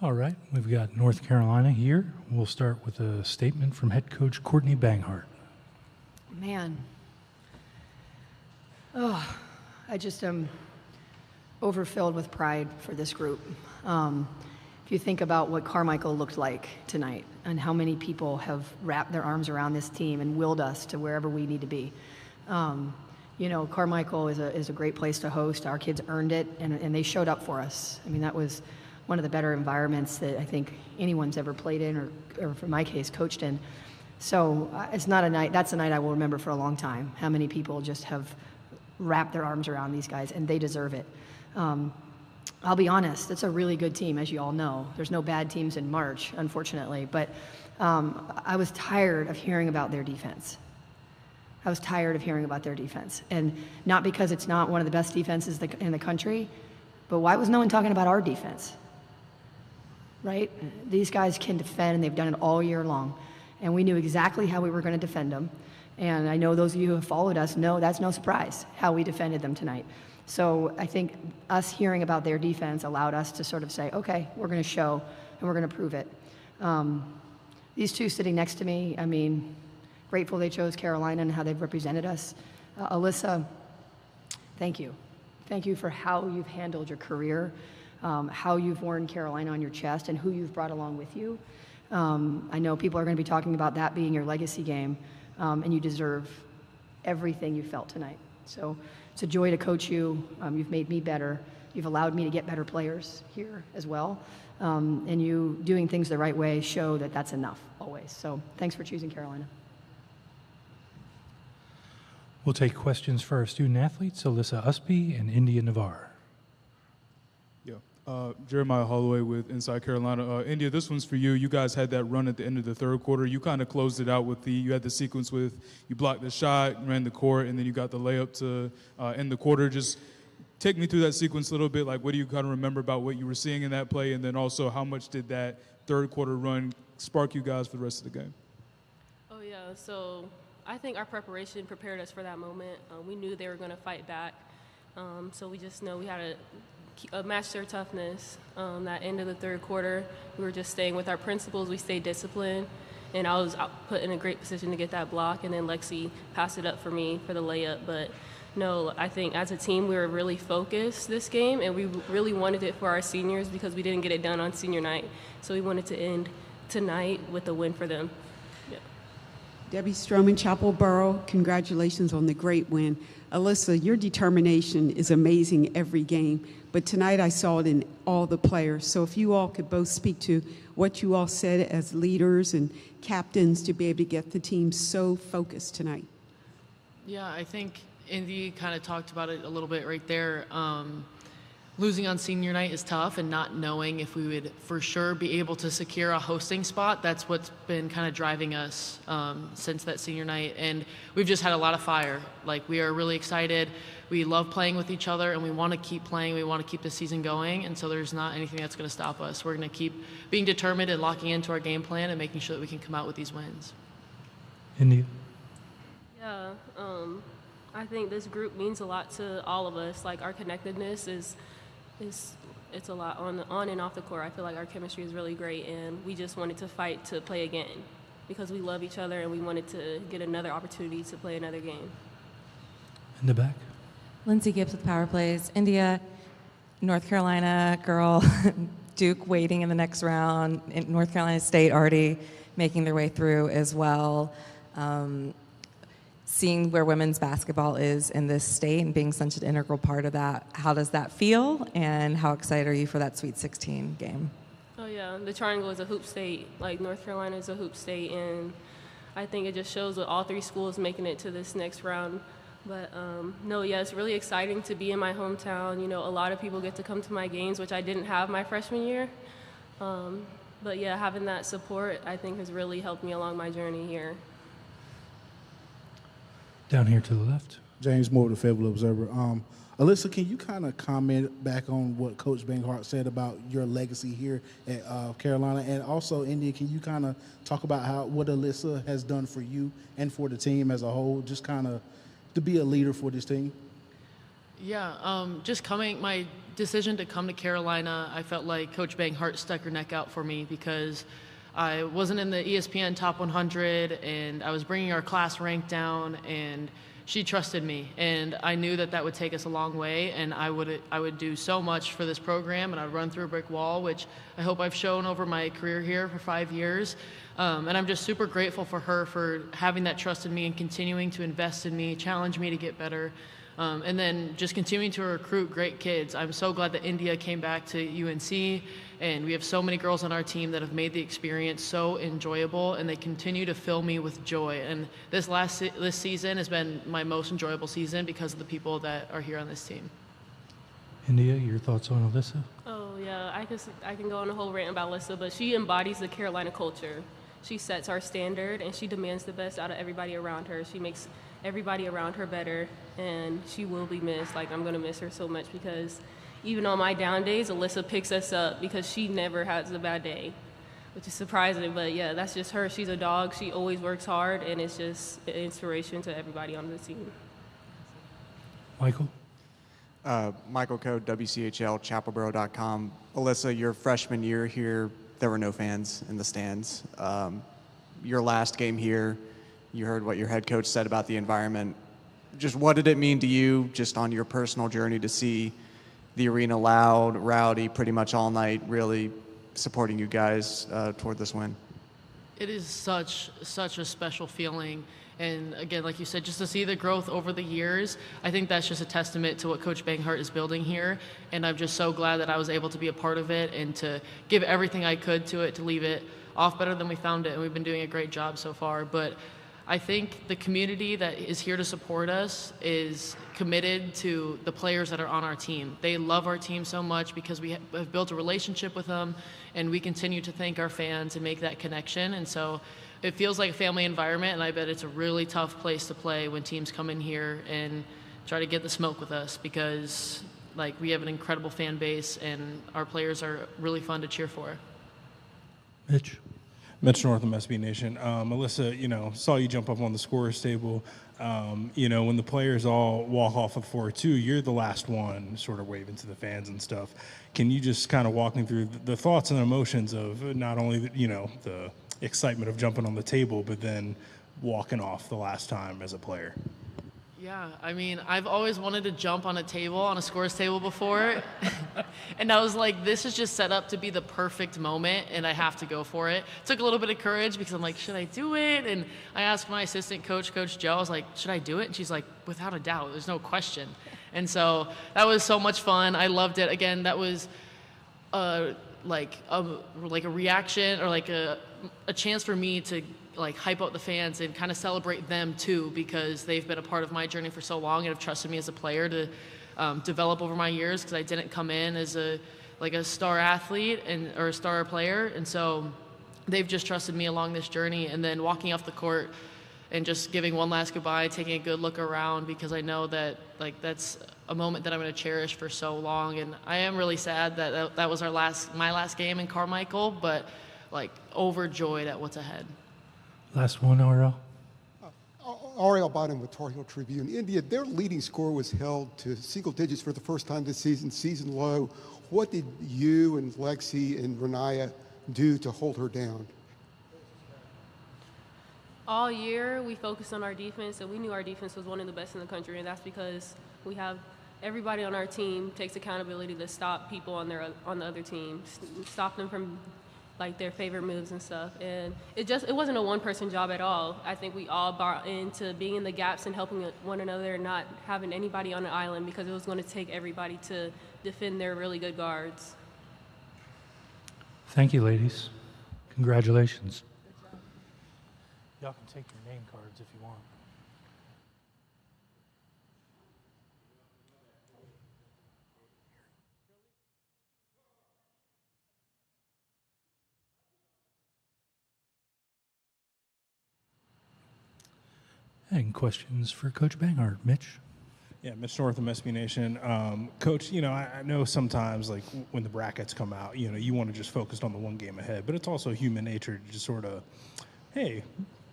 All right, we've got North Carolina here. We'll start with a statement from head coach Courtney Banghart. Man, I just am overfilled with pride for this group. If you think about what Carmichael looked like tonight and how many people have wrapped their arms around this team and willed us to wherever we need to be. Carmichael is a great place to host. Our kids earned it, and they showed up for us. I mean, that was one of the better environments that I think anyone's ever played in or for my case, coached in. So it's not a night, that's a night I will remember for a long time, how many people just have wrapped their arms around these guys, and they deserve it. I'll be honest, it's a really good team, as you all know. There's no bad teams in March, unfortunately, but I was tired of hearing about their defense. And not because it's not one of the best defenses in the country, but why was no one talking about our defense? Right? These guys can defend, and they've done it all year long. And we knew exactly how we were going to defend them. And I know those of you who have followed us know that's no surprise how we defended them tonight. So I think us hearing about their defense allowed us to sort of say, okay, we're going to show, and we're going to prove it. These two sitting next to me, I mean, grateful they chose Carolina and how they've represented us. Alyssa, thank you. Thank you for how you've handled your career, how you've worn Carolina on your chest, and who you've brought along with you. I know people are going to be talking about that being your legacy game, and you deserve everything you felt tonight. So it's a joy to coach you. You've made me better. You've allowed me to get better players here as well. And you doing things the right way show that that's enough always. So thanks for choosing Carolina. We'll take questions for our student athletes, Alyssa Usby and India Navarre. Jeremiah Holloway with Inside Carolina. India, this one's for you. You guys had that run at the end of the third quarter. You kind of closed it out with you had the sequence with you blocked the shot, ran the court, and then you got the layup to end the quarter. Just take me through that sequence a little bit. Like, what do you kind of remember about what you were seeing in that play? And then also, how much did that third quarter run spark you guys for the rest of the game? Oh, yeah. So I think our preparation prepared us for that moment. We knew they were going to fight back. So we just know we had to match their toughness. That end of the third quarter, we were just staying with our principles. We stayed disciplined, and I was put in a great position to get that block, and then Lexi passed it up for me for the layup. But no, I think as a team we were really focused this game, and we really wanted it for our seniors because we didn't get it done on senior night. So we wanted to end tonight with a win for them. Yeah. Debbie Stroman, Chapel Borough, congratulations on the great win. Alyssa, your determination is amazing every game, but tonight I saw it in all the players. So if you all could both speak to what you all said as leaders and captains to be able to get the team so focused tonight. Yeah, I think Indy kind of talked about it a little bit right there. Losing on senior night is tough, and not knowing if we would for sure be able to secure a hosting spot, that's what's been kind of driving us since that senior night. And we've just had a lot of fire. Like, we are really excited. We love playing with each other, and we want to keep playing. We want to keep the season going, and so there's not anything that's going to stop us. We're going to keep being determined and locking into our game plan and making sure that we can come out with these wins. India? Yeah, I think this group means a lot to all of us. Like, our connectedness it's a lot on and off the court. I feel like our chemistry is really great, and we just wanted to fight to play again because we love each other, and we wanted to get another opportunity to play another game. In the back. Lindsay Gibbs with Power Plays. India, North Carolina girl, Duke waiting in the next round, in North Carolina State already making their way through as well. Seeing where women's basketball is in this state and being such an integral part of that, how does that feel, and how excited are you for that Sweet 16 game? Oh, yeah. The Triangle is a hoop state. Like, North Carolina is a hoop state, and I think it just shows with all three schools making it to this next round. But, no, yeah, it's really exciting to be in my hometown. You know, a lot of people get to come to my games, which I didn't have my freshman year. But, yeah, having that support, I think, has really helped me along my journey here. Down here to the left. James Moore, the Fayetteville Observer. Alyssa, can you kind of comment back on what Coach Banghart said about your legacy here at Carolina? And also, India, can you kind of talk about what Alyssa has done for you and for the team as a whole, just kind of to be a leader for this team? Yeah, just my decision to come to Carolina, I felt like Coach Banghart stuck her neck out for me because I wasn't in the ESPN Top 100, and I was bringing our class rank down, and she trusted me, and I knew that that would take us a long way, and I would do so much for this program, and I'd run through a brick wall, which I hope I've shown over my career here for 5 years. And I'm just super grateful for her for having that trust in me and continuing to invest in me, challenge me to get better, and then just continuing to recruit great kids. I'm so glad that India came back to UNC, and we have so many girls on our team that have made the experience so enjoyable, and they continue to fill me with joy. And this season has been my most enjoyable season because of the people that are here on this team. India, your thoughts on Alyssa? Oh yeah, I can go on a whole rant about Alyssa, but she embodies the Carolina culture. She sets our standard, and she demands the best out of everybody around her. She makes everybody around her better, and she will be missed. Like, I'm going to miss her so much because even on my down days, Alyssa picks us up because she never has a bad day, which is surprising. But, yeah, that's just her. She's a dog. She always works hard, and it's just an inspiration to everybody on the team. Michael? Michael Code, WCHL, chapelboro.com. Alyssa, your freshman year here, there were no fans in the stands. Your last game here, you heard what your head coach said about the environment. Just what did it mean to you, just on your personal journey, to see the arena loud, rowdy, pretty much all night, really supporting you guys toward this win? It is such a special feeling. And again, like you said, just to see the growth over the years, I think that's just a testament to what Coach Banghart is building here. And I'm just so glad that I was able to be a part of it and to give everything I could to it, to leave it off better than we found it. And we've been doing a great job so far. But I think the community that is here to support us is committed to the players that are on our team. They love our team so much because we have built a relationship with them, and we continue to thank our fans and make that connection. And so it feels like a family environment, and I bet it's a really tough place to play when teams come in here and try to get the smoke with us because, like, we have an incredible fan base, and our players are really fun to cheer for. Mitch Northam, SB Nation. Alyssa, saw you jump up on the scorer's table. When the players all walk off of 4-2, you're the last one sort of waving to the fans and stuff. Can you just kind of walk me through the thoughts and emotions of not only, the excitement of jumping on the table, but then walking off the last time as a player? Yeah, I mean, I've always wanted to jump on a table, on a scores table before. And I was like, this is just set up to be the perfect moment, and I have to go for it. Took a little bit of courage because I'm like, should I do it? And I asked my assistant coach, Coach Joe, I was like, should I do it? And she's like, without a doubt, there's no question. And so that was so much fun. I loved it. Again, that was like a reaction or like a chance for me to like hype up the fans and kind of celebrate them too, because they've been a part of my journey for so long and have trusted me as a player to develop over my years, because I didn't come in as a star athlete or a star player. And so they've just trusted me along this journey, and then walking off the court and just giving one last goodbye, taking a good look around, because I know that that's a moment that I'm going to cherish for so long. And I am really sad that that was my last game in Carmichael, but overjoyed at what's ahead. Last one, Ariel. Ariel Bynum with Tar Heel Tribune. India, their leading score was held to single digits for the first time this season low. What did you and Lexi and Renaya do to hold her down? All year, we focused on our defense, and we knew our defense was one of the best in the country, and that's because we have everybody on our team takes accountability to stop people on the other team, stop them from their favorite moves and stuff. And it wasn't a one-person job at all. I think we all bought into being in the gaps and helping one another and not having anybody on the island, because it was going to take everybody to defend their really good guards. Thank you, ladies. Congratulations. Y'all can take your name cards if you want. And questions for Coach Banghart. Mitch? Yeah, Mitch Northam, SB Nation. Coach, I know sometimes when the brackets come out, you want to just focus on the one game ahead, but it's also human nature to just sort of, hey,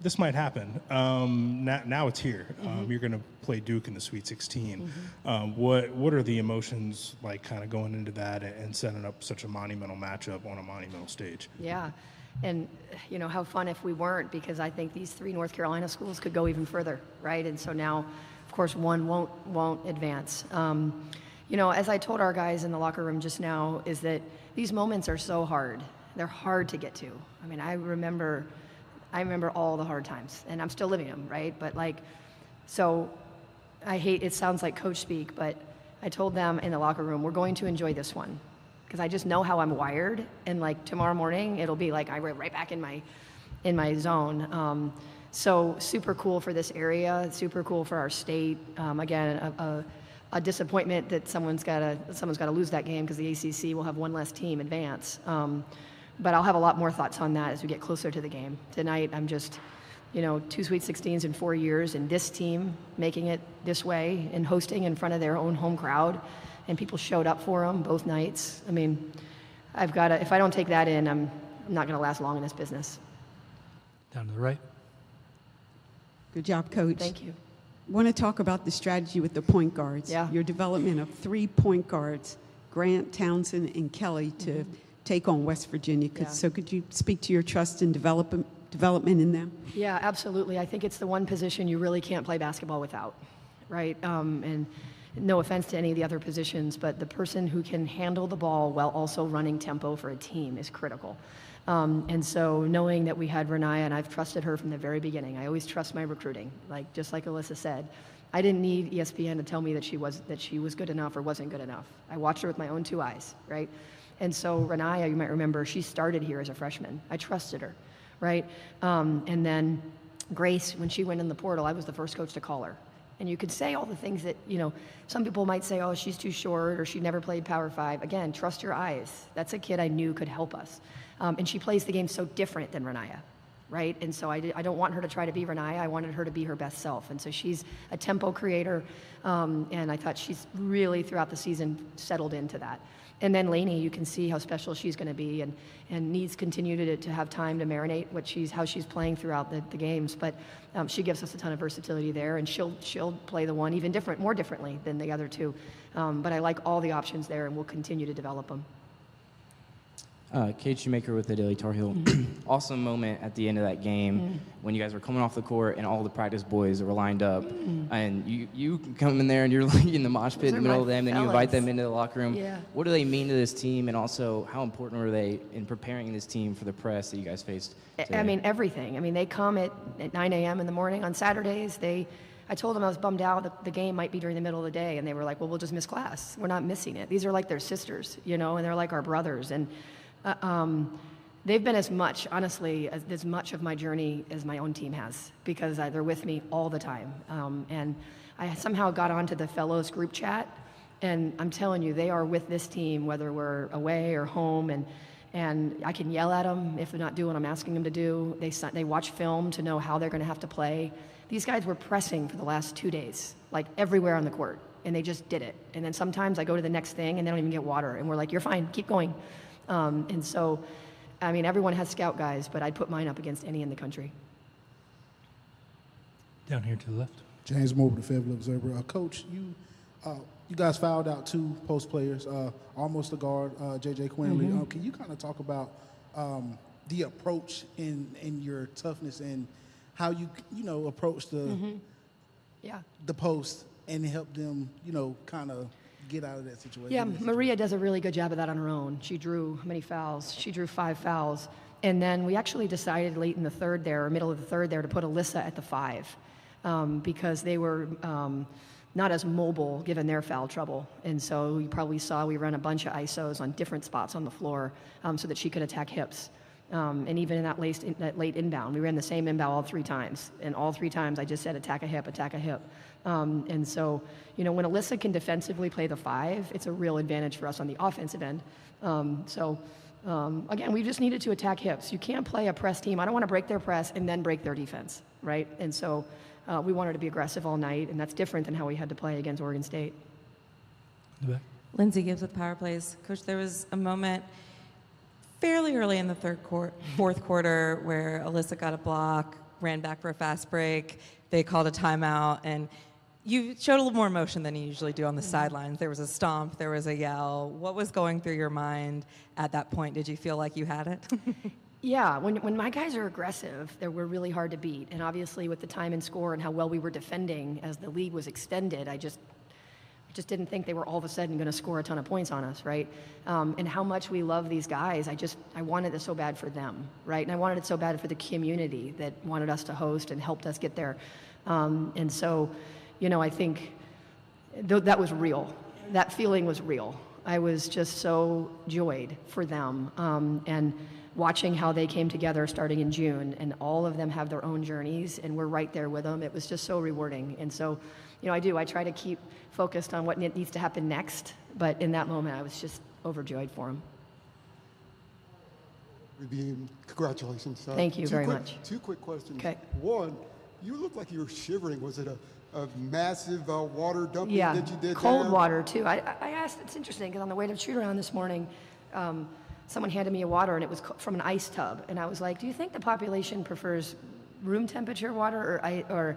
this might happen. Now it's here. You're going to play Duke in the Sweet 16. What are the emotions like kind of going into that and setting up such a monumental matchup on a monumental stage? Yeah. And, you know, how fun if we weren't, because I think these 3 North Carolina schools could go even further, right? And so now, of course, one won't advance. You know, as I told our guys in the locker room just now, is that these moments are so hard. They're hard to get to. I mean, I remember all the hard times, and I'm still living them, right? But like, so it sounds like coach speak, but I told them in the locker room, we're going to enjoy this one, because I just know how I'm wired, and like tomorrow morning, it'll be like I'm right back in my zone. So super cool for this area, super cool for our state. Again, a disappointment that someone's got to lose that game, because the ACC will have one less team advance. But I'll have a lot more thoughts on that as we get closer to the game. Tonight, I'm just, you know, 2 Sweet 16s in 4 years, and this team making it this way and hosting in front of their own home crowd, and people showed up for them both nights. I mean, if I don't take that in, I'm not going to last long in this business. Down to the right. Good job, Coach. Thank you. Want to talk about the strategy with the point guards. Yeah. Your development of 3 point guards, Grant, Townsend, and Kelly, to take on West Virginia. So could you speak to your trust and development in them? Yeah, absolutely. I think it's the one position you really can't play basketball without, right? And no offense to any of the other positions, but the person who can handle the ball while also running tempo for a team is critical. And so knowing that we had Renaya, and I've trusted her from the very beginning. I always trust my recruiting, just like Alyssa said. I didn't need ESPN to tell me that she was good enough or wasn't good enough. I watched her with my own 2 eyes, right? And so Renaya, you might remember, she started here as a freshman. I trusted her, right? And then Grace, when she went in the portal, I was the first coach to call her. And you could say all the things that, you know, some people might say, oh, she's too short, or she never played Power 5. Again, trust your eyes. That's a kid I knew could help us. And she plays the game so different than Renaya, right? And so I don't want her to try to be Renaya. I wanted her to be her best self. And so she's a tempo creator, and I thought she's really, throughout the season, settled into that. And then Lainey, you can see how special she's going to be, and needs continue to have time to marinate how she's playing throughout the games. But she gives us a ton of versatility there, and she'll play the one even more differently than the other 2. But I like all the options there, and we'll continue to develop them. Kate Shoemaker with the Daily Tar Heel. Awesome moment at the end of that game when you guys were coming off the court and all the practice boys were lined up, and you come in there and you're in the mosh pit in the middle of them, and you invite them into the locker room. Yeah. What do they mean to this team, and also how important were they in preparing this team for the press that you guys faced today? I mean, everything. I mean, they come at 9 a.m. in the morning on Saturdays. I told them I was bummed out that the game might be during the middle of the day, and they were like, well, we'll just miss class. We're not missing it. These are like their sisters, you know, and they're like our brothers. And they've been as much, honestly, as much of my journey as my own team has, because they're with me all the time. And I somehow got onto the Fellows group chat, and I'm telling you, they are with this team, whether we're away or home, and I can yell at them if they're not doing what I'm asking them to do. They watch film to know how they're going to have to play. These guys were pressing for the last 2 days, like everywhere on the court, and they just did it. And then sometimes I go to the next thing, and they don't even get water, and we're like, you're fine, keep going. And so, I mean, everyone has scout guys, but I'd put mine up against any in the country. Down here to the left. James Moore with the Fayetteville Observer. Coach, you guys fouled out 2 post players, almost a guard, J.J. Quinley. Can you kind of talk about the approach in your toughness and how you approach the post and help them, kind of get out of that situation? Yeah, Maria does a really good job of that on her own. She drew how many fouls? She drew 5 fouls. And then we actually decided late in the third there, or middle of the third there, to put Alyssa at the 5 because they were not as mobile given their foul trouble. And so you probably saw we run a bunch of ISOs on different spots on the floor so that she could attack hips. And even in that late inbound, we ran the same inbound all 3 times. And all 3 times I just said attack a hip, attack a hip. And so, when Alyssa can defensively play the 5, it's a real advantage for us on the offensive end. Again, we just needed to attack hips. You can't play a press team. I don't want to break their press and then break their defense, right? And so we wanted to be aggressive all night, and that's different than how we had to play against Oregon State. Lindsay Gibbs with Power Plays. Coach, there was a moment fairly early in the fourth quarter where Alyssa got a block, ran back for a fast break. They called a timeout, and you showed a little more emotion than you usually do on the sidelines. There was a stomp, there was a yell. What was going through your mind at that point? Did you feel like you had it? Yeah, when my guys are aggressive, they were really hard to beat. And obviously with the time and score and how well we were defending as the lead was extended, I just didn't think they were all of a sudden going to score a ton of points on us, right? And how much we love these guys, I wanted it so bad for them, right? And I wanted it so bad for the community that wanted us to host and helped us get there. And so, I think that was real. That feeling was real. I was just so joyed for them. And watching how they came together starting in June, and all of them have their own journeys, and we're right there with them. It was just so rewarding. And so, I try to keep focused on what needs to happen next, but in that moment, I was just overjoyed for them. Congratulations. Thank you very much. 2 quick questions. Okay. One, you look like you were shivering. Was it a massive water dumping Yeah, that you did cold there? water too. I asked, it's interesting, because on the way to shoot around this morning, someone handed me a water, and it was from an ice tub. And I was like, do you think the population prefers room temperature water or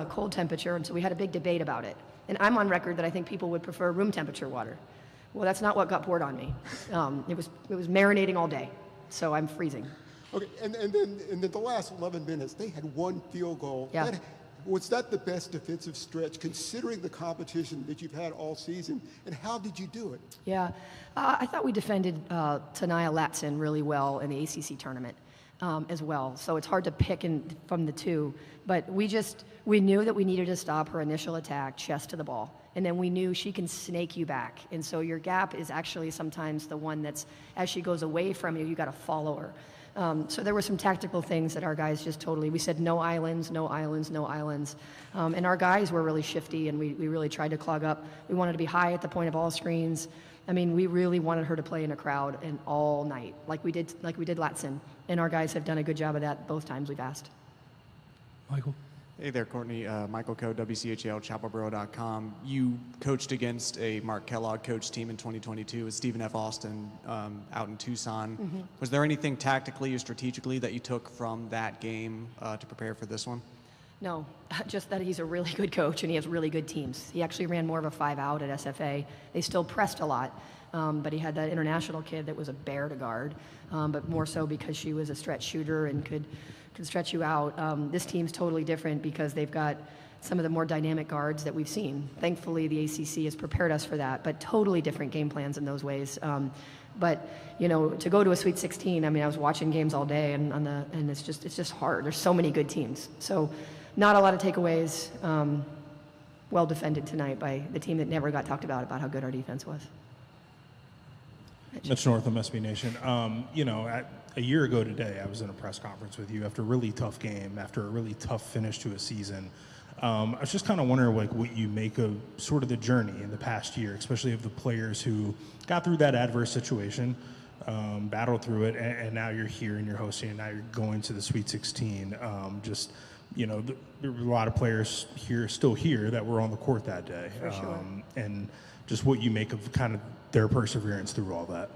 cold temperature? And so we had a big debate about it. And I'm on record that I think people would prefer room temperature water. Well, that's not what got poured on me. It was marinating all day, so I'm freezing. Okay, and then the last 11 minutes, they had 1 field goal. Yeah. Was that the best defensive stretch, considering the competition that you've had all season? And how did you do it? Yeah, I thought we defended Tania Latson really well in the ACC tournament as well. So it's hard to pick from the two. But we knew that we needed to stop her initial attack, chest to the ball. And then we knew she can snake you back. And so your gap is actually sometimes the one that's, as she goes away from you, you got to follow her. So there were some tactical things that our guys just we said no islands, no islands, no islands. And our guys were really shifty, and we really tried to clog up. We wanted to be high at the point of all screens. I mean, we really wanted her to play in a crowd and all night, like we did Latson. And our guys have done a good job of that both times we've asked. Michael? Hey there, Courtney. Michael Coe, WCHL, chapelboro.com. You coached against a Mark Kellogg coach team in 2022 with Stephen F. Austin out in Tucson. Mm-hmm. Was there anything tactically or strategically that you took from that game to prepare for this one? No, just that he's a really good coach and he has really good teams. He actually ran more of a 5-out at SFA. They still pressed a lot, but he had that international kid that was a bear to guard, but more so because she was a stretch shooter and could stretch you out. This team's totally different because they've got some of the more dynamic guards that we've seen. Thankfully, the ACC has prepared us for that, but totally different game plans in those ways. But to go to a Sweet 16, I mean, I was watching games all day, and it's just hard. There's so many good teams. So, not a lot of takeaways. Well defended tonight by the team that never got talked about how good our defense was. Mitch Northam, SB Nation. A year ago today, I was in a press conference with you after a really tough game, after a really tough finish to a season. I was just kind of wondering what you make of sort of the journey in the past year, especially of the players who got through that adverse situation, battled through it, and now you're here and you're hosting, and now you're going to the Sweet 16. There were a lot of players still here that were on the court that day. For sure. And just what you make of kind of their perseverance through all that.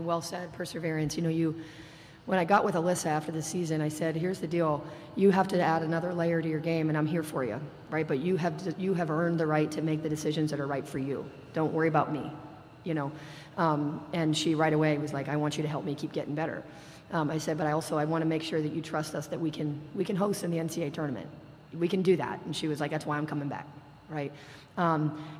Well said, perseverance. When I got with Alyssa after the season, I said, here's the deal. You have to add another layer to your game, and I'm here for you, right? But you have earned the right to make the decisions that are right for you. Don't worry about me, And she right away was like, I want you to help me keep getting better. I said, but I want to make sure that you trust us that we can host in the NCAA tournament. We can do that. And she was like, that's why I'm coming back, right?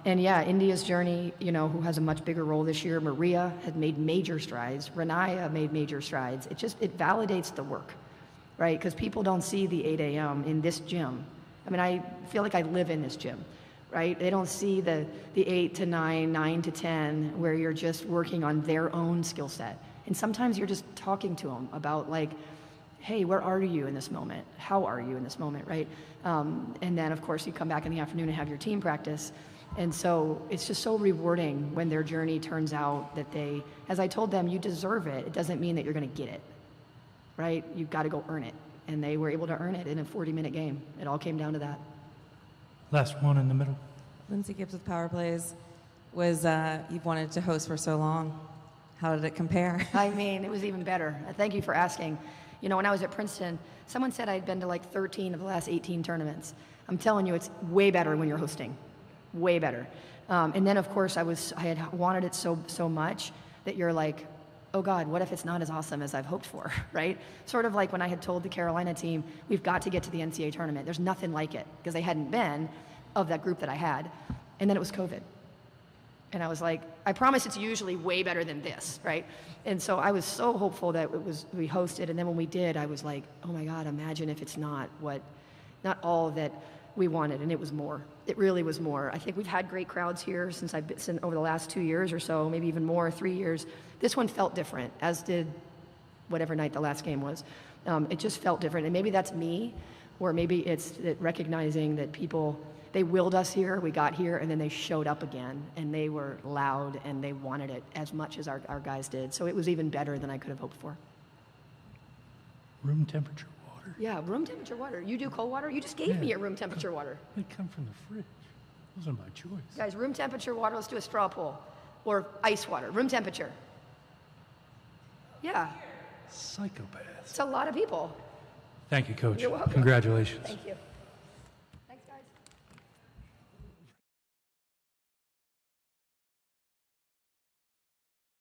India's journey, who has a much bigger role this year. Maria had made major strides. Renaya made major strides. It validates the work, right? Because people don't see the 8 a.m. in this gym. I feel like I live in this gym, right? They don't see the 8 to 9, 9 to 10, where you're just working on their own skill set. And sometimes you're just talking to them about hey, where are you in this moment? How are you in this moment, right? And then, of course, you come back in the afternoon and have your team practice. And so it's just so rewarding when their journey turns out that they, as I told them, you deserve it. It doesn't mean that you're going to get it, right? You've got to go earn it. And they were able to earn it in a 40-minute game. It all came down to that. Last one in the middle. Lindsay Gibbs with Power Plays. You've wanted to host for so long. How did it compare? It was even better. Thank you for asking. You know, when I was at Princeton, someone said I'd been to like 13 of the last 18 tournaments. I'm telling you, it's way better when you're hosting, way better. And then, of course, I had wanted it so much that you're like, oh God, what if it's not as awesome as I've hoped for, right? Sort of like when I had told the Carolina team, we've got to get to the NCAA tournament. There's nothing like it, because they hadn't been of that group that I had. And then it was COVID. And I was like, I promise it's usually way better than this, right? And so I was so hopeful that we hosted, and then when we did, I was like, oh my God, imagine if it's not all that we wanted, and it was more. It really was more. I think we've had great crowds here since over the last 2 years or so, maybe even more, 3 years. This one felt different, as did whatever night the last game was. It just felt different, and maybe that's me, or maybe it's recognizing that people, they willed us here, we got here, and then they showed up again, and they were loud, and they wanted it as much as our guys did. So it was even better than I could have hoped for. Room temperature water. Yeah, room temperature water. You do cold water? You just gave me your room temperature water. They come from the fridge. Those are my choice. Guys, room temperature water, let's do a straw poll. Or ice water, room temperature. Yeah, Psychopaths. it's a lot of people. Thank you, Coach. You're welcome. Congratulations. Thank you.